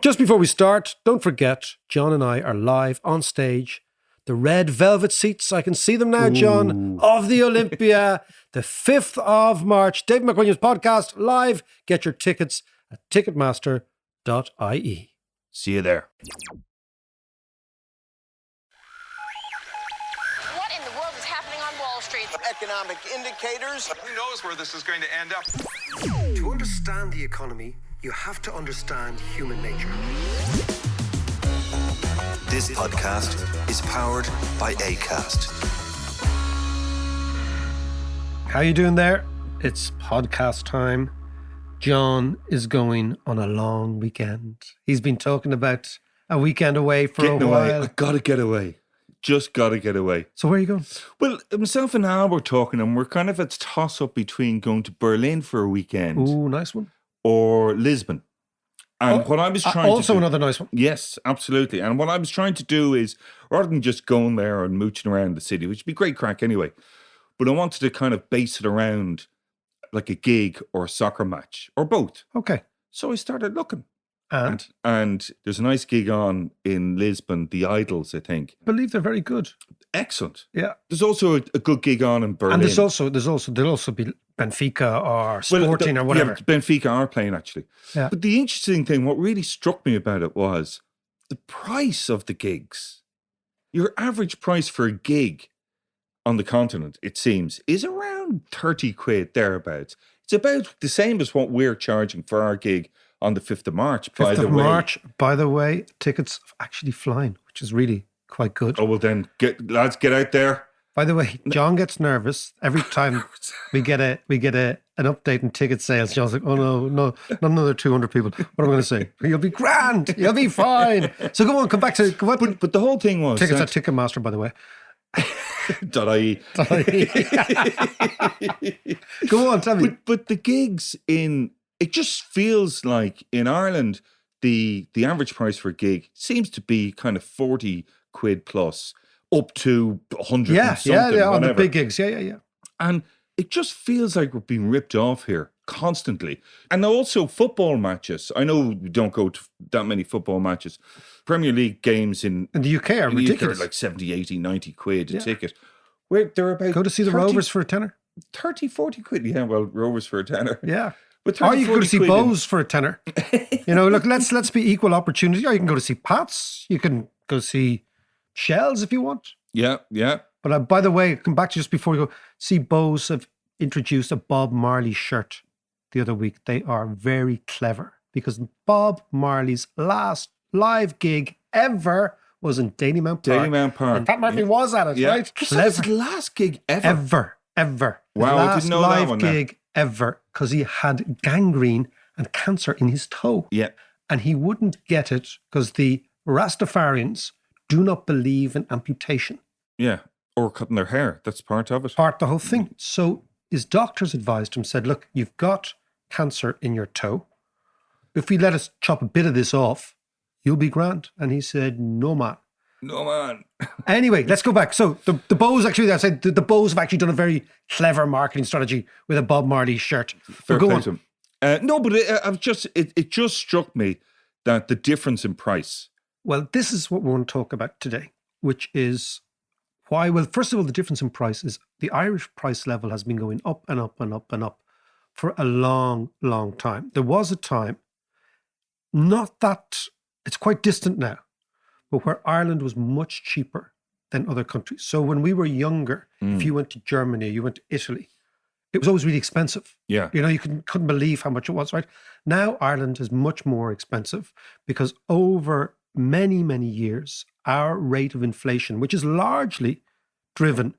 Just before we start, don't forget, John and I are live on stage. The red velvet seats, I can see them now, John, of the Olympia, the 5th of March. Dave McWilliams podcast live. Get your tickets at ticketmaster.ie. See you there. What in the world is happening on Wall Street? Economic indicators. Who knows where this is going to end up? To understand the economy, you have to understand human nature. This podcast is powered by Acast. How you doing there? It's podcast time. John is going on a long weekend. He's been talking about a weekend away for Getting a away. while. I gotta get away. Just gotta get away. So where are you going? Well, myself and Al were talking, and we're kind of at a toss-up between going to Berlin for a weekend Ooh, nice one. or Lisbon. And what I was trying to Also do, another nice one. Yes, absolutely. And what I was trying to do is, rather than just going there and mooching around the city, which would be great crack anyway, but I wanted to kind of base it around like a gig or a soccer match or both. Okay. So I started looking. And And there's a nice gig on in Lisbon, The Idols, I think. I believe they're very good. Excellent. Yeah. There's also a good gig on in Berlin. And there'll also be Benfica or Sporting or whatever. Yeah, Benfica are playing actually. Yeah. But the interesting thing, what really struck me about it was the price of the gigs. Your average price for a gig on the continent, it seems, is around 30 quid thereabouts. It's about the same as what we're charging for our gig on the 5th of March, by 5th the of way. March, by the way, tickets actually flying, which is really quite good. Oh, well then, lads, get out there. By the way, John gets nervous every time we get an update in ticket sales. John's like, oh no, not another 200 people. What am I going to say? You'll be grand. You'll be fine. So come on, come back. But the whole thing was... Tickets at Ticketmaster, by the way. .ie. Go on, tell me. But the gigs it just feels like in Ireland, the average price for a gig seems to be kind of 40 quid plus up to 100 Yeah, and something, on the whatever. big gigs. Yeah. And it just feels like we're being ripped off here constantly. And also football matches. I know we don't go to that many football matches. Premier League games in In the UK are in the UK ridiculous. are like 70, 80, 90 quid a ticket. Where they're about Go to see the 30 Rovers for a tenner. 30, 40 quid. Yeah, well, Rovers for a tenner. Yeah. But Or 30, you can go to 40 see quid in- Bose for a tenner. Look, let's be equal opportunity. Or you can go to see Pats. You can go see Shells if you want. Yeah. But by the way, come back to just before we go, see Bose have introduced a Bob Marley shirt the other week. They are very clever because Bob Marley's last live gig ever was in Dalymount Park. Dalymount Park. And Pat Murphy was at it, right? That was his last gig ever. Ever. His Wow, I last didn't know that live one now. gig ever because he had gangrene and cancer in his toe. Yeah. And he wouldn't get it because the Rastafarians do not believe in amputation. Yeah. Or cutting their hair. That's part of it. The whole thing. So his doctors advised him, said, look, you've got cancer in your toe. If we let us chop a bit of this off, you'll be grand. And he said, no, man. No, man. Anyway, let's go back. So the Bose actually, I said the Bose have actually done a very clever marketing strategy with a Bob Marley shirt. Fair But go play on. to him. No, but it just struck me that the difference in price. Well, this is what we want to talk about today, which is why, well, first of all, the difference in price is the Irish price level has been going up and up and up and up for a long, long time. There was a time, not that, it's quite distant now, but where Ireland was much cheaper than other countries. So when we were younger, if you went to Germany, you went to Italy, it was always really expensive. Yeah. You couldn't believe how much it was, right? Now Ireland is much more expensive because over many, many years, our rate of inflation, which is largely driven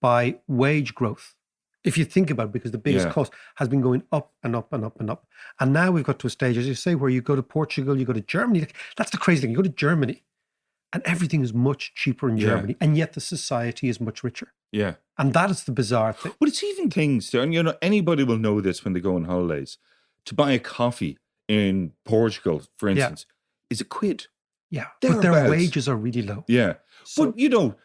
by wage growth, if you think about it, because the biggest Yeah. cost has been going up and up and up and up. And now we've got to a stage, as you say, where you go to Portugal, you go to Germany. That's the crazy thing. You go to Germany and everything is much cheaper in Yeah. Germany. And yet the society is much richer. Yeah. And that is the bizarre thing. But it's even things, and anybody will know this when they go on holidays. To buy a coffee in Portugal, for instance, is a quid. Yeah. But their Thereabouts. wages are really low. Yeah. So-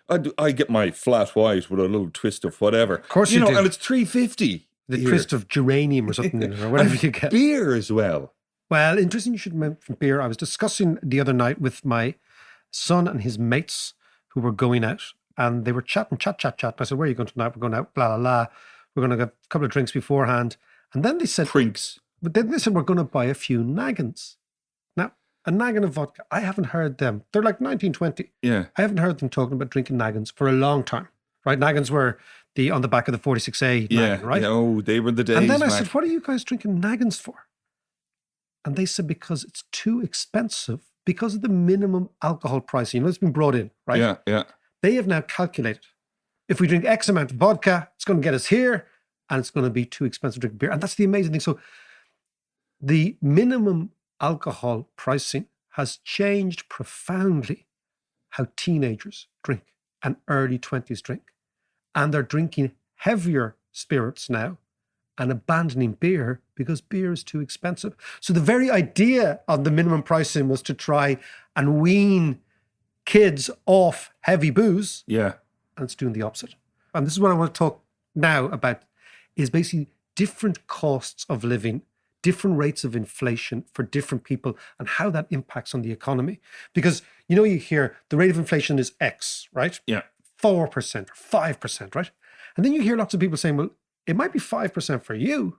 but I get my flat white with a little twist of whatever. Of course you do. And it's $3.50. The here. twist of geranium or something, or whatever you get. Beer as well. Well, interesting you should mention beer. I was discussing the other night with my son and his mates who were going out, and they were chat. I said, "Where are you going tonight?" We're going out, blah, blah, blah. We're going to get a couple of drinks beforehand. And then they said, Prinks. but then they said, we're going to buy a few naggins. Now, a naggin of vodka, I haven't heard them. They're like 1920. Yeah. I haven't heard them talking about drinking naggins for a long time, right? Naggins were on the back of the 46A Yeah. naggin, right? Yeah. Oh, they were the days. And then I Mac. said, what are you guys drinking naggins for? And they said, because it's too expensive because of the minimum alcohol pricing. You know, it's been brought in, right? Yeah. Yeah. They have now calculated, if we drink X amount of vodka, it's going to get us here, and it's going to be too expensive to drink beer. And that's the amazing thing. So the minimum alcohol pricing has changed profoundly how teenagers drink and early 20s drink. And they're drinking heavier spirits now and abandoning beer because beer is too expensive. So the very idea of the minimum pricing was to try and wean kids off heavy booze, Yeah. and it's doing the opposite. And this is what I want to talk now about, is basically different costs of living, different rates of inflation for different people, and how that impacts on the economy. Because, you know, you hear the rate of inflation is X, right? Yeah. 4% or 5%, right? And then you hear lots of people saying, well, it might be 5% for you,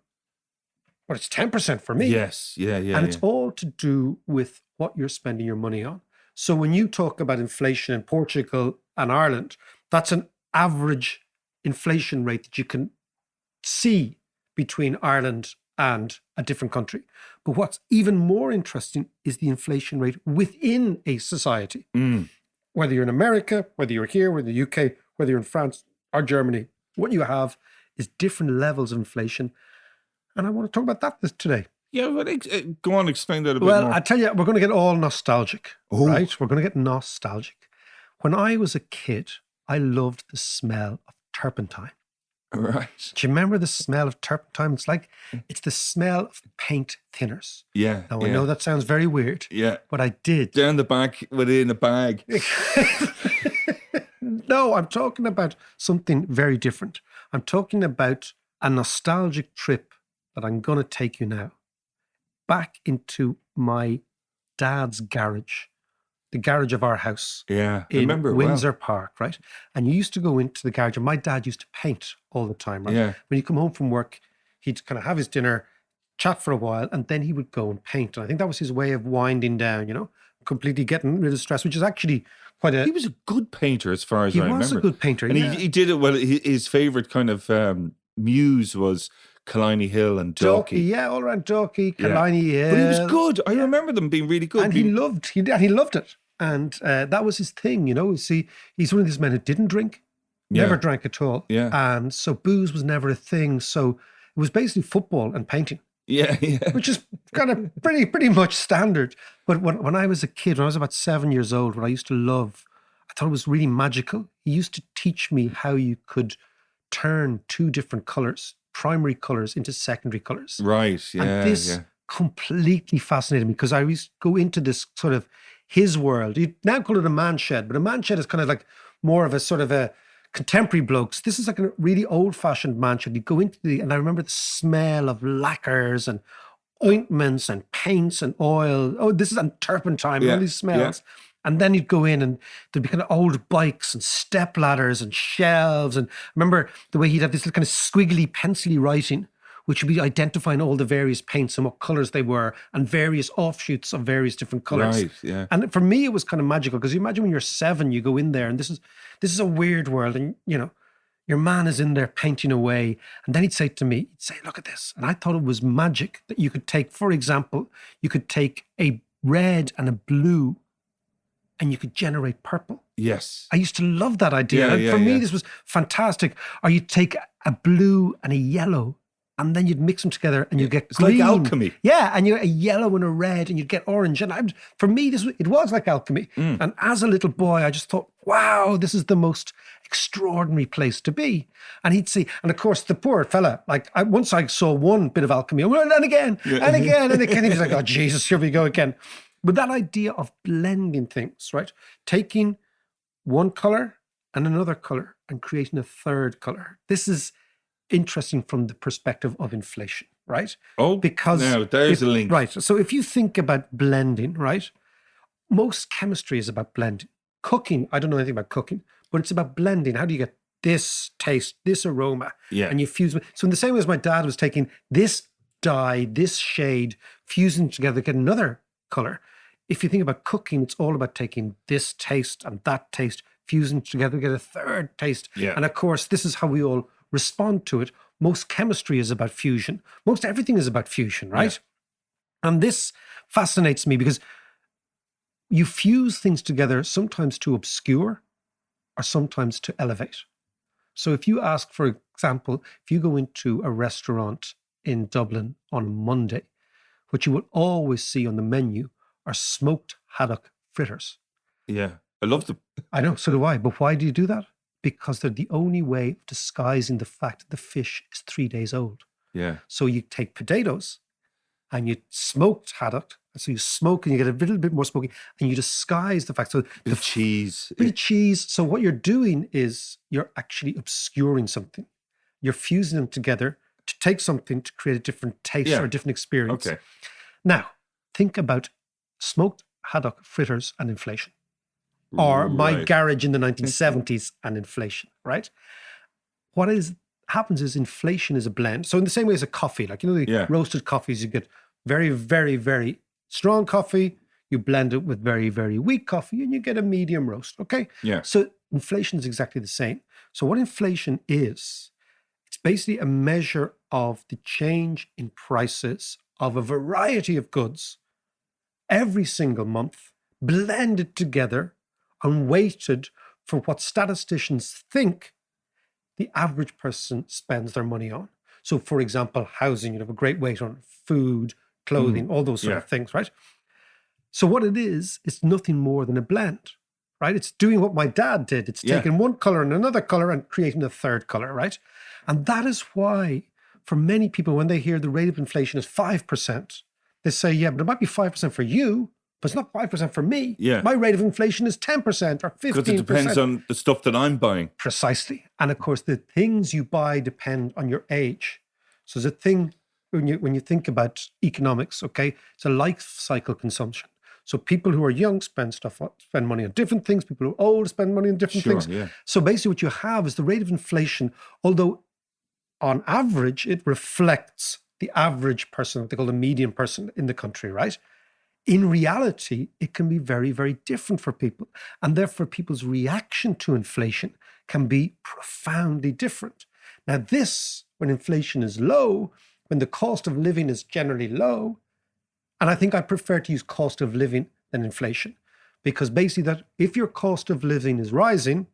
but it's 10% for me. Yes. Yeah. Yeah. And yeah. it's all to do with what you're spending your money on. So when you talk about inflation in Portugal and Ireland, that's an average inflation rate that you can see between Ireland and a different country. But what's even more interesting is the inflation rate within a society. Mm. Whether you're in America, whether you're here, whether you're in the UK, whether you're in France or Germany, what you have is different levels of inflation. And I want to talk about that today. Yeah. But go on, explain that a bit Well, more. I tell you, we're going to get all nostalgic, Oh. right? We're going to get nostalgic. When I was a kid, I loved the smell of turpentine. Right. Do you remember the smell of turpentine? It's the smell of paint thinners. Yeah. Now, yeah. I know that sounds very weird, Yeah. but I did. Down the back within a bag. No, I'm talking about something very different. I'm talking about a nostalgic trip that I'm going to take you now back into my dad's garage, the garage of our house Yeah. I in remember it well. Windsor Park, right? And you used to go into the garage, and my dad used to paint all the time, right? Yeah. When you come home from work, he'd kind of have his dinner, chat for a while, and then he would go and paint. And I think that was his way of winding down, you know, completely getting rid of stress, which is actually quite a... He was a good painter, as far as He I remember. was a good painter, and yeah. he did it well. His favorite kind of muse was Killiney Hill and Dalkey, Dalkey. yeah, all around Dalkey, Yeah. Killiney Hill. But he was good. I remember them being really good. And he loved it. And that was his thing, you know. See, he's one of these men who didn't drink, never Yeah. drank at all. Yeah. And so booze was never a thing. So it was basically football and painting, Yeah, yeah. which is kind of pretty much standard. But when I was a kid, when I was about 7 years old, what I used to love, I thought it was really magical. He used to teach me how you could turn two different colors, primary colors, into secondary colors. Right, yeah, And this yeah. completely fascinated me because I used to go into this sort of his world. You now call it a man shed, but a man shed is kind of like more of a sort of a contemporary blokes. This is like a really old-fashioned man shed. You go into and I remember the smell of lacquers and ointments and paints and oil. Oh, this is and turpentine, Yeah, all these smells. And then you'd go in and there'd be kind of old bikes and step ladders and shelves. And I remember the way he'd have this kind of squiggly, pencily writing, which would be identifying all the various paints and what colors they were and various offshoots of various different colors. Right, yeah. And for me, it was kind of magical because you imagine when you're 7, you go in there and this is a weird world. And, you know, your man is in there painting away. And then he'd say to me, he'd say, look at this. And I thought it was magic that you could take, for example, you could take a red and a blue and you could generate purple. Yes. I used to love that idea. Yeah, And yeah, for me, yeah. this was fantastic. Or you'd take a blue and a yellow, and then you'd mix them together and you get It's green. like alchemy. Yeah, and you a yellow and a red, and you'd get orange. And for me, it was like alchemy. Mm. And as a little boy, I just thought, wow, this is the most extraordinary place to be. And he'd see, and of course, the poor fella, once I saw one bit of alchemy, and again, and again, and again, he was like, oh, Jesus, here we go again. But that idea of blending things, right? Taking one color and another color and creating a third color. This is interesting from the perspective of inflation. right? Oh, Because now there's a link. Right. So if you think about blending, right? Most chemistry is about blending. Cooking, I don't know anything about cooking, but it's about blending. How do you get this taste, this aroma, Yeah. and you fuse it? So in the same way as my dad was taking this dye, this shade, fusing together to get another color. If you think about cooking, it's all about taking this taste and that taste, fusing together to get a third taste. Yeah. And of course, this is how we all respond to it. Most chemistry is about fusion. Most everything is about fusion, right? And this fascinates me because you fuse things together sometimes to obscure or sometimes to elevate. So if you ask, for example, if you go into a restaurant in Dublin on Monday, what you will always see on the menu are smoked haddock fritters. Yeah. I love them. I know, so do I. But why do you do that? Because they're the only way of disguising the fact that the fish is 3 days old. Yeah. So you take potatoes and you smoked haddock. So you smoke and you get a little bit more smoky and you disguise the fact. So The cheese. bit of cheese. So what you're doing is you're actually obscuring something. You're fusing them together to take something to create a different taste Yeah. or a different experience. Okay. Now, think about smoked haddock fritters and inflation. Or my Right. garage in the 1970s and inflation, right? What happens is inflation is a blend. So in the same way as a coffee, like, the Yeah. roasted coffees, you get very, very, very strong coffee, you blend it with very, very weak coffee, and you get a medium roast, okay? Yeah. So inflation is exactly the same. So what inflation is, it's basically a measure of the change in prices of a variety of goods every single month, blended together and weighted for what statisticians think the average person spends their money on. So, for example, housing, you have a great weight on food, clothing, all those sort of Yeah. things, right? So what it is, it's nothing more than a blend, right? It's doing what my dad did. It's Yeah. taking one color and another color and creating a third color, right? And that is why, for many people, when they hear the rate of inflation is 5%, they say, yeah, but it might be 5% for you, but it's not 5% for me. Yeah. My rate of inflation is 10% or 15%. Because it depends on the stuff that I'm buying. Precisely. And of course, the things you buy depend on your age. So there's a thing when you think about economics, okay, it's a life cycle consumption. So people who are young spend money on different things. People who are old spend money on different Sure, things. yeah. So basically what you have is the rate of inflation, although on average, it reflects the average person, what they call the median person in the country, right? In reality, it can be very, very different for people. And therefore, people's reaction to inflation can be profoundly different. Now, this, when inflation is low, when the cost of living is generally low, and I think I prefer to use cost of living than inflation, because basically that if your cost of living is rising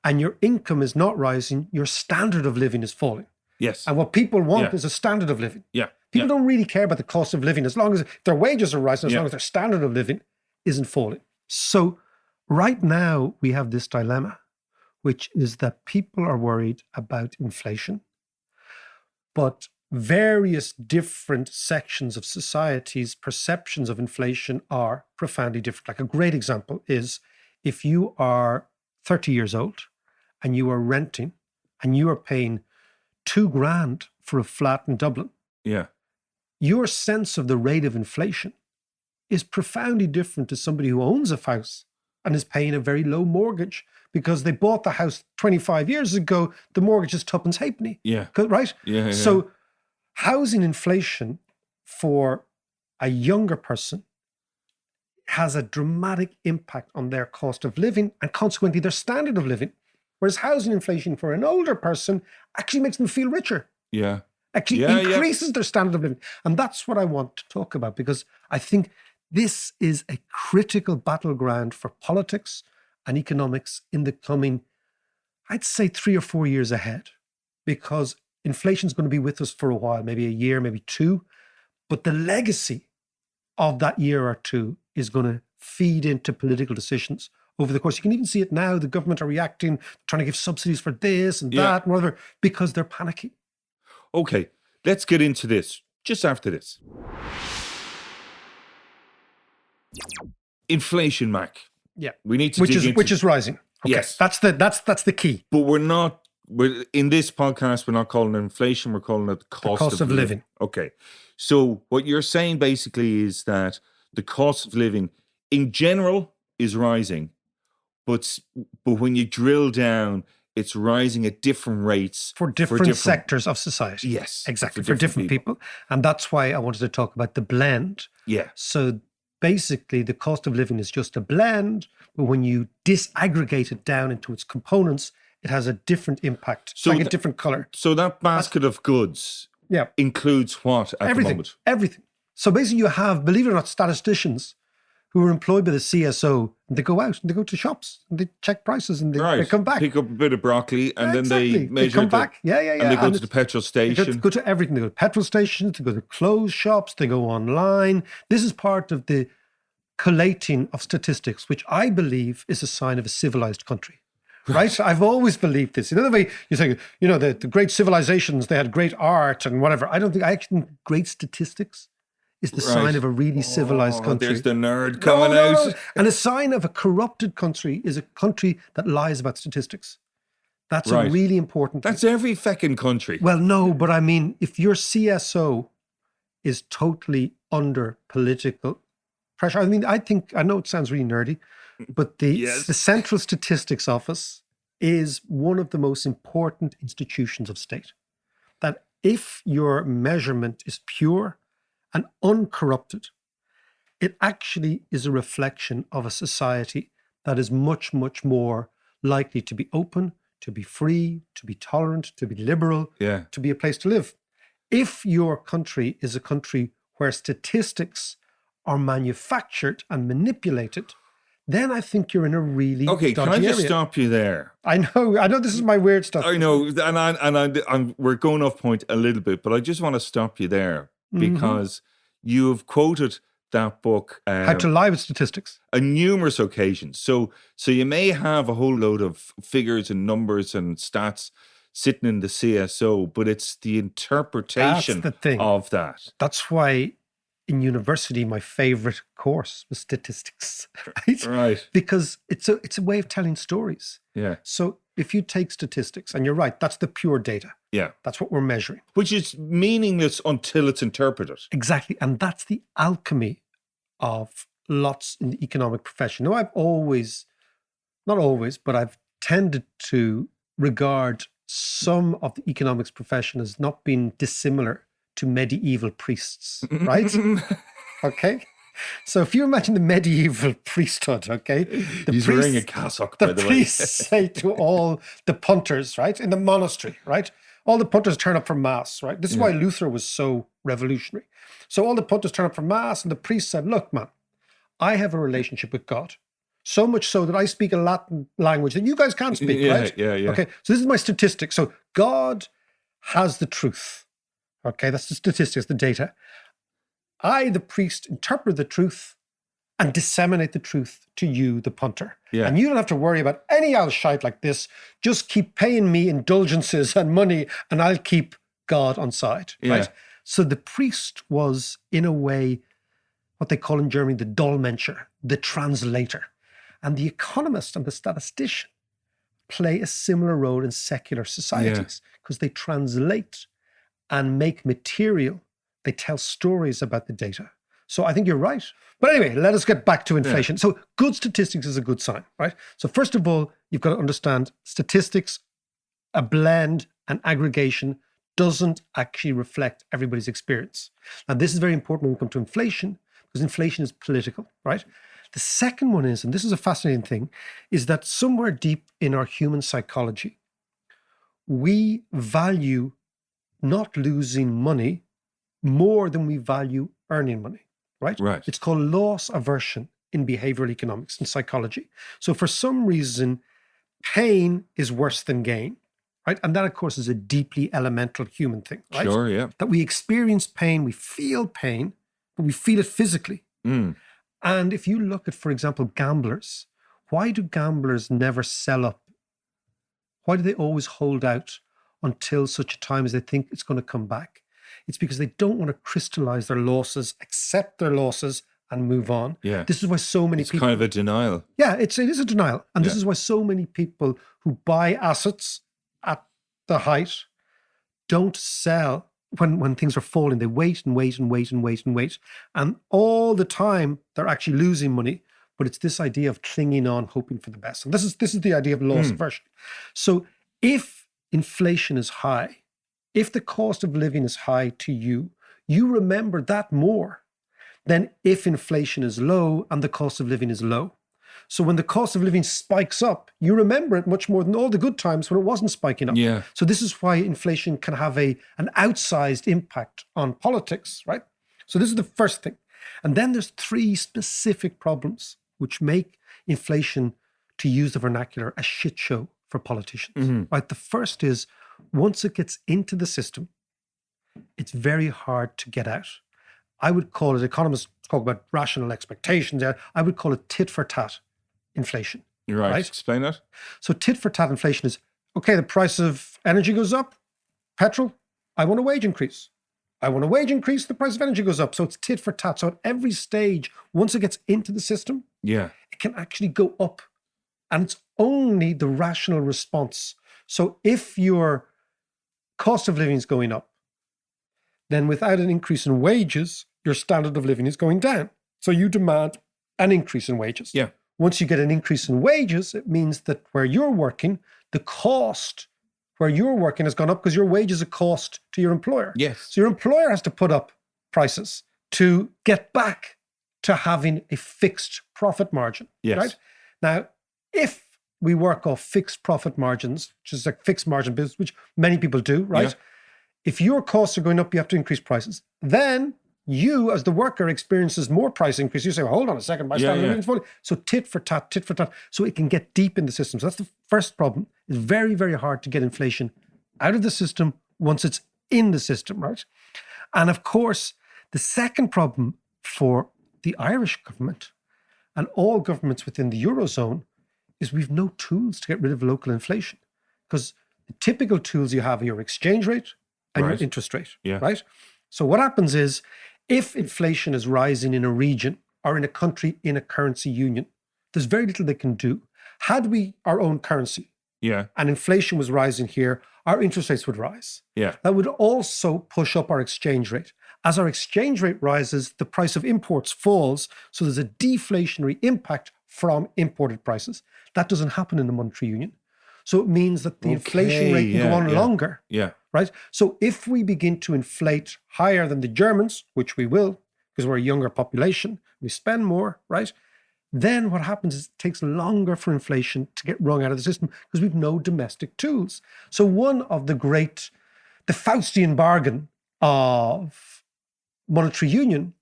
and your income is not rising, your standard of living is falling. Yes. And what people want Yeah. is a standard of living. Yeah. People yeah. don't really care about the cost of living as long as their wages are rising, as Yeah. long as their standard of living isn't falling. So right now we have this dilemma, which is that people are worried about inflation, but various different sections of society's perceptions of inflation are profoundly different. Like a great example is if you are 30 years old and you are renting and you are paying $2,000 for a flat in Dublin, Yeah. your sense of the rate of inflation is profoundly different to somebody who owns a house and is paying a very low mortgage because they bought the house 25 years ago. The mortgage is tuppence halfpenny, Yeah. right? Yeah. So housing inflation for a younger person has a dramatic impact on their cost of living and consequently their standard of living. Whereas housing inflation for an older person actually makes them feel richer. Yeah. Actually Yeah, yeah. increases their standard of living. And that's what I want to talk about because I think this is a critical battleground for politics and economics in the coming, I'd say 3 or 4 years ahead, because inflation is going to be with us for a while, maybe a year, maybe two. But the legacy of that year or two is going to feed into political decisions over the course. You can even see it now. The government are reacting, trying to give subsidies for this and Yeah. that and whatever, because they're panicking. Okay. Let's get into this just after this. Inflation, Mac. Yeah. We need to Which dig is into, which is rising. Okay. Yes. That's the key. but we're not in this podcast, we're not calling it inflation, we're calling it the cost of living. Okay. So what you're saying basically is that the cost of living in general is rising, but when you drill down, it's rising at different rates for different sectors of society. Yes. Exactly. For different people. And that's why I wanted to talk about the blend. Yeah. So basically, the cost of living is just a blend, but when you disaggregate it down into its components, it has a different impact. It's like a different color. So that basket of goods includes what at the moment? Everything. So basically, you have, believe it or not, statisticians who are employed by the CSO, and they go out and they go to shops and they check prices and they come back. Pick up a bit of broccoli and then they measure. They come back. Yeah. And they go to the petrol station. They go to everything. They go to petrol stations, they go to clothes shops, they go online. This is part of the collating of statistics, which I believe is a sign of a civilized country. Right? I've always believed this. In other way, you say, the great civilizations, they had great art and whatever. I actually think great statistics is the sign of a really civilized country. There's the nerd coming out. And a sign of a corrupted country is a country that lies about statistics. That's a really important thing. That's every feckin' country. Well, no, but I mean, if your CSO is totally under political pressure, I know it sounds really nerdy, but the Central Statistics Office is one of the most important institutions of state. That if your measurement is pure and uncorrupted, it actually is a reflection of a society that is much, much more likely to be open, to be free, to be tolerant, to be liberal, to be a place to live. If your country is a country where statistics are manufactured and manipulated, then I think you're in a really okay. Can I just stop you there? I know this is my weird stuff. I know, and we're going off point a little bit, but I just want to stop you there because you have quoted that book, How to Lie with Statistics, on numerous occasions. So you may have a whole load of figures and numbers and stats sitting in the CSO, but it's the interpretation of that. That's why in university, my favorite course was statistics, right? Because it's a way of telling stories. Yeah. So if you take statistics, and you're right, that's the pure data. Yeah. That's what we're measuring. Which is meaningless until it's interpreted. Exactly. And that's the alchemy of lots in the economic profession. Now, not always, but I've tended to regard some of the economics profession as not being dissimilar to medieval priests, right? Okay. So if you imagine the medieval priesthood, okay? He's wearing a cassock, by the way. The priests say to all the punters, right, in the monastery, right? All the punters turn up for mass, right? This is why Luther was so revolutionary. So all the punters turn up for mass, and the priest said, look, man, I have a relationship with God. So much so that I speak a Latin language that you guys can't speak, right? Yeah. Okay, so this is my statistic. So God has the truth. Okay, that's the statistics, the data. I, the priest, interpret the truth and disseminate the truth to you, the punter. Yeah. And you don't have to worry about any old shite like this. Just keep paying me indulgences and money and I'll keep God on side, right? So the priest was, in a way, what they call in Germany, the Dolmetscher, the translator. And the economist and the statistician play a similar role in secular societies because they translate and make material. They tell stories about the data. So I think you're right. But anyway, let us get back to inflation. Yeah. So good statistics is a good sign, right? So first of all, you've got to understand statistics, a blend, an aggregation doesn't actually reflect everybody's experience. And this is very important when we come to inflation, because inflation is political, right? The second one is, and this is a fascinating thing, is that somewhere deep in our human psychology, we value not losing money more than we value earning money, right? Right. It's called loss aversion in behavioral economics and psychology. So for some reason, pain is worse than gain, right? And that, of course, is a deeply elemental human thing, right? Sure, yeah. That we experience pain, we feel pain, but we feel it physically. And if you look at, for example, gamblers, why do gamblers never sell up? Why do they always hold out until such a time as they think it's going to come back? It's because they don't want to crystallize their losses, accept their losses, and move on. Yeah. This is why so many people... It's kind of a denial. Yeah, it is a denial. And this is why so many people who buy assets at the height don't sell when things are falling. They wait and wait and wait and wait and wait. And all the time they're actually losing money. But it's this idea of clinging on, hoping for the best. And this is the idea of loss aversion. So if inflation is high, if the cost of living is high to you, you remember that more than if inflation is low and the cost of living is low. So when the cost of living spikes up, you remember it much more than all the good times when it wasn't spiking up. Yeah. So this is why inflation can have an outsized impact on politics, right? So this is the first thing. And then there's 3 specific problems which make inflation, to use the vernacular, a shit show for politicians. Right? The first is, once it gets into the system, it's very hard to get out. I would call it, economists talk about rational expectations, I would call it tit for tat inflation. You're right. Right? Explain that. So tit for tat inflation is, okay, the price of energy goes up, petrol, I want a wage increase. I want a wage increase, the price of energy goes up. So it's tit for tat. So at every stage, once it gets into the system, Yeah. it can actually go up. And it's only the rational response. So if your cost of living is going up, then without an increase in wages, your standard of living is going down. So you demand an increase in wages. Yeah. Once you get an increase in wages, it means that where you're working, the cost where you're working has gone up because your wage is a cost to your employer. Yes. So your employer has to put up prices to get back to having a fixed profit margin. Yes. Right? Now, if we work off fixed profit margins, which is a fixed margin business, which many people do, right? Yeah. If your costs are going up, you have to increase prices. Then you, as the worker, experiences more price increase. You say, well, hold on a second, my standard of living is falling. So tit for tat, so it can get deep in the system. So that's the first problem. It's very, very hard to get inflation out of the system once it's in the system, right? And of course, the second problem for the Irish government and all governments within the Eurozone is we've no tools to get rid of local inflation, because the typical tools you have are your exchange rate and Right. your interest rate, Yeah. right? So what happens is, if inflation is rising in a region or in a country in a currency union, there's very little they can do. Had we our own currency Yeah. and inflation was rising here, our interest rates would rise. Yeah. That would also push up our exchange rate. As our exchange rate rises, the price of imports falls. So there's a deflationary impact from imported prices. That doesn't happen in the monetary union. So it means that the inflation rate can go on longer, Yeah. right? So if we begin to inflate higher than the Germans, which we will, because we're a younger population, we spend more, right? Then what happens is it takes longer for inflation to get wrung out of the system because we've no domestic tools. So one of the Faustian bargain of monetary union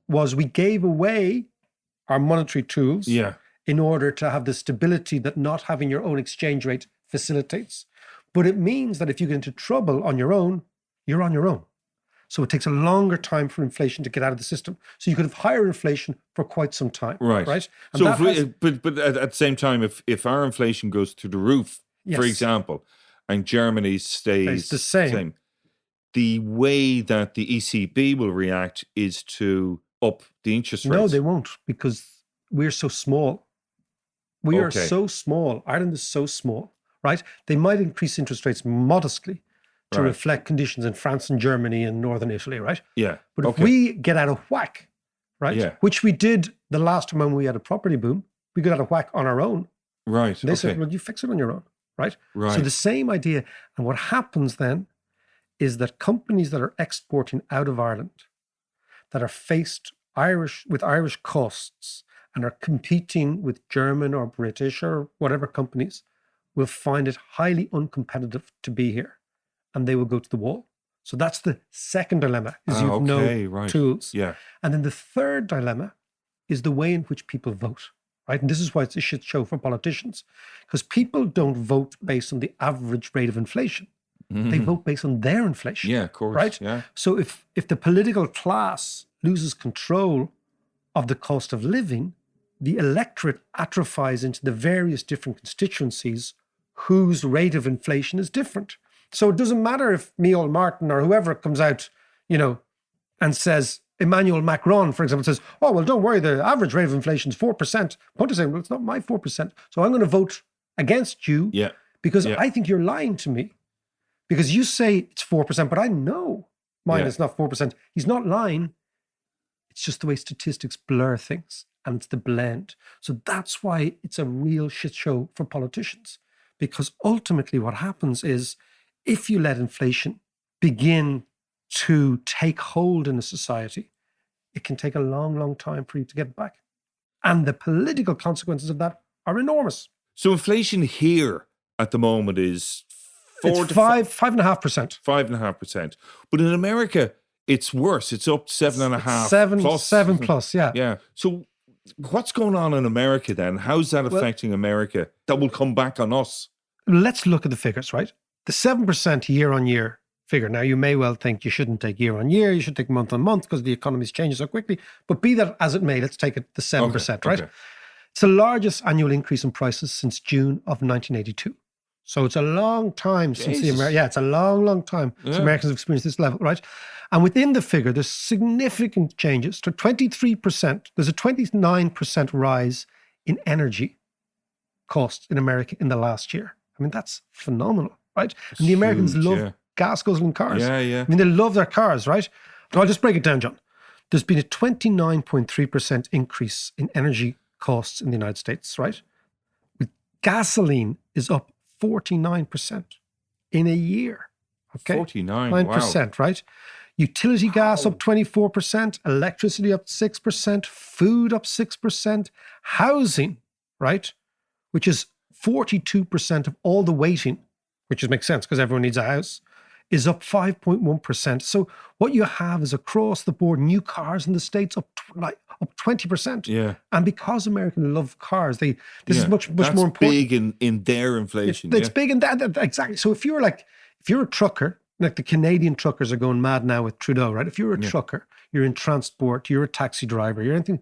was we gave away our monetary tools Yeah. in order to have the stability that not having your own exchange rate facilitates. But it means that if you get into trouble on your own, you're on your own. So it takes a longer time for inflation to get out of the system. So you could have higher inflation for quite some time. Right. Right. And So, that has- but at the same time, if our inflation goes through the roof, for Yes. example, and Germany stays the same. the way that the ECB will react is to up the interest rates. No, they won't, because we're so small. We are Okay. so small. Ireland is so small, right? They might increase interest rates modestly to Right. reflect conditions in France and Germany and Northern Italy, right? Yeah. But if Okay. we get out of whack, right, Yeah. which we did the last time when we had a property boom, we got out of whack on our own. Right. And they Okay. said, well, you fix it on your own, right? Right. So the same idea. And what happens then is that companies that are exporting out of Ireland, that are faced with Irish costs and are competing with German or British or whatever companies, will find it highly uncompetitive to be here, and they will go to the wall. So that's the second dilemma, is you've okay, no right. tools. Yeah. And then the third dilemma is the way in which people vote, right? And this is why it's a shit show for politicians, because people don't vote based on the average rate of inflation. They vote based on their inflation. Yeah, of course. Right? Yeah. So if the political class loses control of the cost of living, the electorate atrophies into the various different constituencies whose rate of inflation is different. So it doesn't matter if Micheál Martin or whoever comes out, and says, Emmanuel Macron, for example, says, oh, well, don't worry, the average rate of inflation is 4%. Point is saying, well, it's not my 4%. So I'm going to vote against you Yeah. because Yeah. I think you're lying to me. Because you say it's 4%, but I know mine Yeah. is not 4%. He's not lying. It's just the way statistics blur things, and it's the blend. So that's why it's a real shit show for politicians. Because ultimately what happens is if you let inflation begin to take hold in a society, it can take a long, long time for you to get it back. And the political consequences of that are enormous. So inflation here at the moment is It's 5.5%. 5.5%. But in America, it's worse. It's up 7.5 plus. 7 plus, yeah. Yeah. So what's going on in America then? How's that affecting America? That will come back on us. Let's look at the figures, right? The 7% year on year figure. Now, you may well think you shouldn't take year on year, you should take month on month because the economy's changing so quickly. But be that as it may, let's take it the 7%, right? Okay. It's the largest annual increase in prices since June of 1982. So it's a long time since Jesus. it's a long, long time since Yeah. Americans have experienced this level, right? And within the figure, there's significant changes to 23%. There's a 29% rise in energy costs in America in the last year. I mean, that's phenomenal, right? And the Americans huge, love yeah. gas guzzling cars. Yeah, yeah. I mean, they love their cars, right? So I'll just break it down, John. There's been a 29.3% increase in energy costs in the United States, right? With gasoline is up 49% in a year. Okay. 49, 9%, right? Utility gas up 24%, electricity up 6%, food up 6%, housing, right? Which is 42% of all the waiting, which makes sense because everyone needs a house, is up 5.1%. So what you have is across the board, new cars in the States up 20%. Yeah. And because Americans love cars, this is Yeah. much That's more important. big in their inflation. It's big in that, exactly. So if you're a trucker, like the Canadian truckers are going mad now with Trudeau, right? If you're a trucker, you're in transport, you're a taxi driver, you're anything,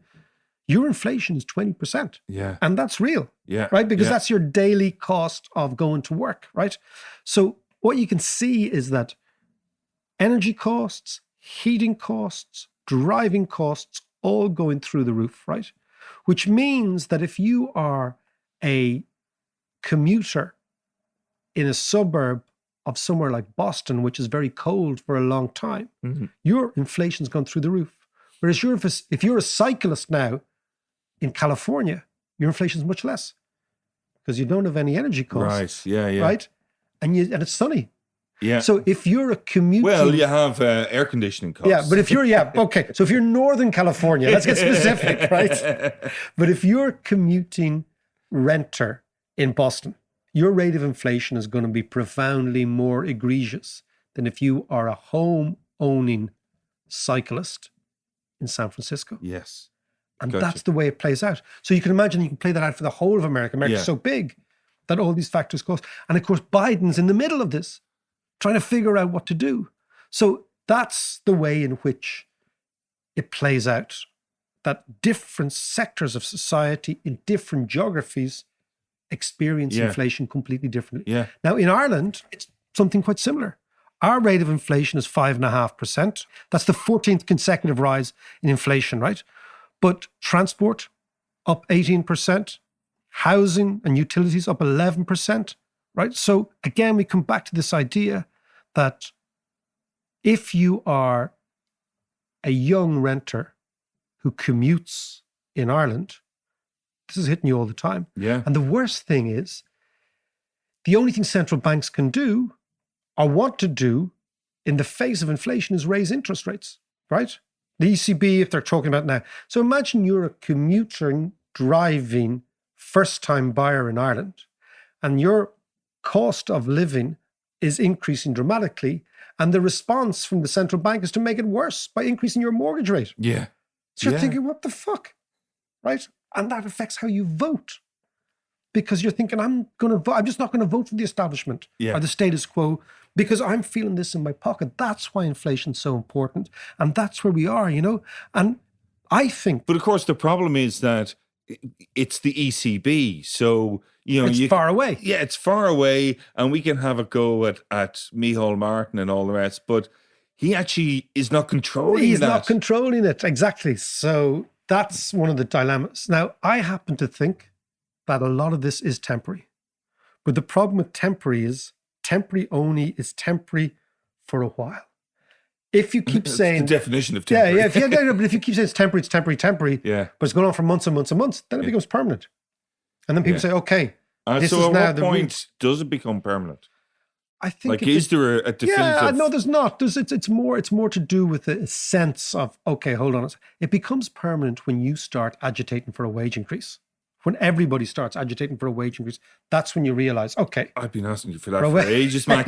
your inflation is 20%. Yeah. And that's real, Yeah. right? Because yeah. that's your daily cost of going to work, right? So what you can see is that energy costs, heating costs, driving costs, all going through the roof, right? Which means that if you are a commuter in a suburb of somewhere like Boston, which is very cold for a long time, your inflation's gone through the roof. Whereas if you're a cyclist now in California, your inflation is much less because you don't have any energy costs, Right. Yeah. Yeah. right? And it's sunny. Yeah. So if you're a commuting, well, you have air conditioning costs. yeah, but if you're okay. So if you're Northern California, let's get specific, right? But if you're a commuting renter in Boston, your rate of inflation is going to be profoundly more egregious than if you are a home owning cyclist in San Francisco. Yes. And Gotcha. that's the way it plays out. So you can imagine you can play that out for the whole of America. America's Yeah. so big that all these factors cost. And of course, Biden's in the middle of this, trying to figure out what to do. So that's the way in which it plays out, that different sectors of society in different geographies experience Yeah. inflation completely differently. Yeah. Now, in Ireland, it's something quite similar. Our rate of inflation is 5.5%. That's the 14th consecutive rise in inflation, right? But transport up 18%, housing and utilities up 11%, right? So again, we come back to this idea that if you are a young renter who commutes in Ireland, this is hitting you all the time. Yeah. And the worst thing is, the only thing central banks can do or want to do in the face of inflation is raise interest rates, right? The ECB, if they're talking about now. So imagine you're a commuter driving first-time buyer in Ireland and your cost of living is increasing dramatically. And the response from the central bank is to make it worse by increasing your mortgage rate. Yeah. So you're Yeah. thinking, what the fuck? Right? And that affects how you vote. Because you're thinking, I'm just not going to vote for the establishment Yeah. or the status quo because I'm feeling this in my pocket. That's why inflation's so important. And that's where we are, And I think But of course, the problem is that it's the ECB. So, it's far away. Yeah, it's far away, and we can have a go at Micheál Martin and all the rest, but he actually is not controlling He's that. not controlling it. Exactly. So that's one of the dilemmas. Now, I happen to think that a lot of this is temporary. But the problem with temporary is temporary only is temporary for a while. If you keep That's saying the definition of yeah, temporary. yeah, but if you keep saying it's temporary, Yeah. but it's going on for months and months and months, then it becomes permanent. And then people Yeah. say, okay, this So is at now what the point does it become permanent? I think Like, it is there a definitive? yeah, no, there's not. It's more to do with a sense of, okay, hold on. It becomes permanent when you start agitating for a wage increase. When everybody starts agitating for a wage increase, that's when you realize, okay. I've been asking you for that for a for wa- ages, Mac.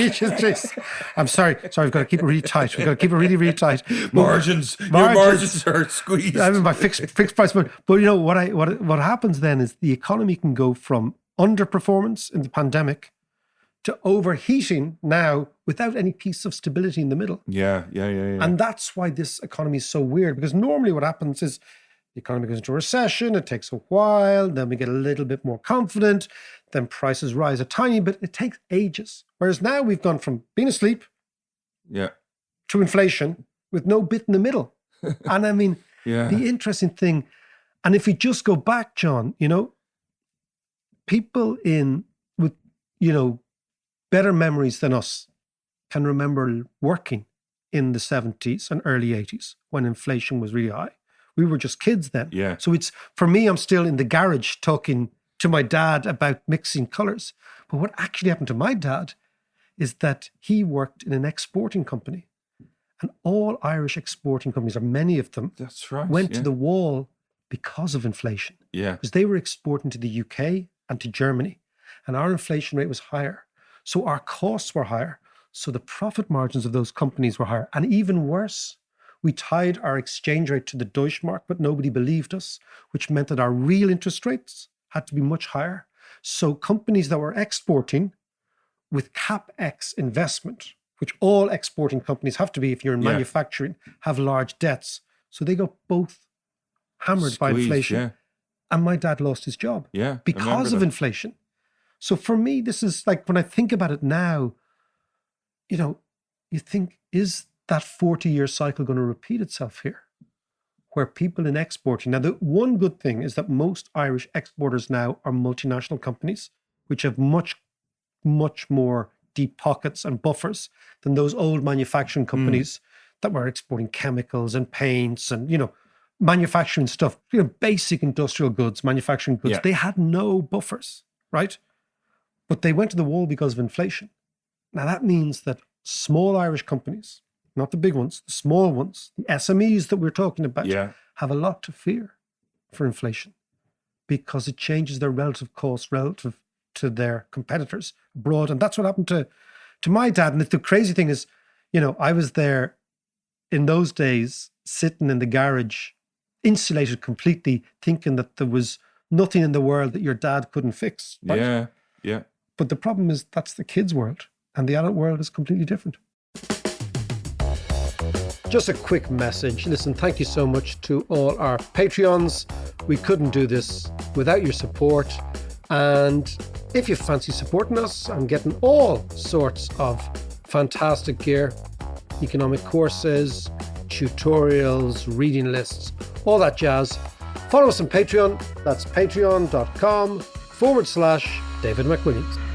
I'm sorry, I've got to keep it really tight. We've got to keep it really, really tight. Your margins are squeezed. I mean, by fixed price, but you know what happens then is the economy can go from underperformance in the pandemic to overheating now without any piece of stability in the middle. Yeah. And that's why this economy is so weird, because normally what happens is the economy goes into a recession, it takes a while, then we get a little bit more confident, then prices rise a tiny bit, it takes ages. Whereas now we've gone from being asleep Yeah. to inflation with no bit in the middle. And I mean, Yeah. the interesting thing, and if we just go back, John, you know, people with, you know, better memories than us can remember working in the 70s and early 80s when inflation was really high. We were just kids then. Yeah. So it's, for me, I'm still in the garage talking to my dad about mixing colors. But what actually happened to my dad is that he worked in an exporting company. And all Irish exporting companies, or many of them, That's right. went yeah. to the wall because of inflation. Yeah. Because they were exporting to the UK and to Germany. And our inflation rate was higher. So our costs were higher. So the profit margins of those companies were higher. And even worse, we tied our exchange rate to the Deutschmark, but nobody believed us, which meant that our real interest rates had to be much higher. So companies that were exporting with CapEx investment, which all exporting companies have to be if you're in Yeah. manufacturing, have large debts. So they got both hammered by Squeezed, inflation. Yeah. And my dad lost his job Yeah. I because remember of that. inflation. So for me, this is like, when I think about it now, you know, you think, is that 40-year cycle going to repeat itself here? Where people in exporting, now the one good thing is that most Irish exporters now are multinational companies, which have much, much more deep pockets and buffers than those old manufacturing companies that were exporting chemicals and paints and, you know, manufacturing stuff, you know, basic industrial goods, manufacturing goods. Yeah. They had no buffers, right? But they went to the wall because of inflation. Now that means that small Irish companies, not the big ones, the small ones, the SMEs that we're talking about, Yeah. have a lot to fear for inflation because it changes their relative cost relative to their competitors abroad. And that's what happened to my dad. And the crazy thing is, you know, I was there in those days, sitting in the garage, insulated completely, thinking that there was nothing in the world that your dad couldn't fix. Right? Yeah. Yeah. But the problem is that's the kids' world, and the adult world is completely different. Just a quick message. Listen, thank you so much to all our Patreons. We couldn't do this without your support. And if you fancy supporting us and getting all sorts of fantastic gear, economic courses, tutorials, reading lists, all that jazz, follow us on Patreon. That's patreon.com/David McWilliams.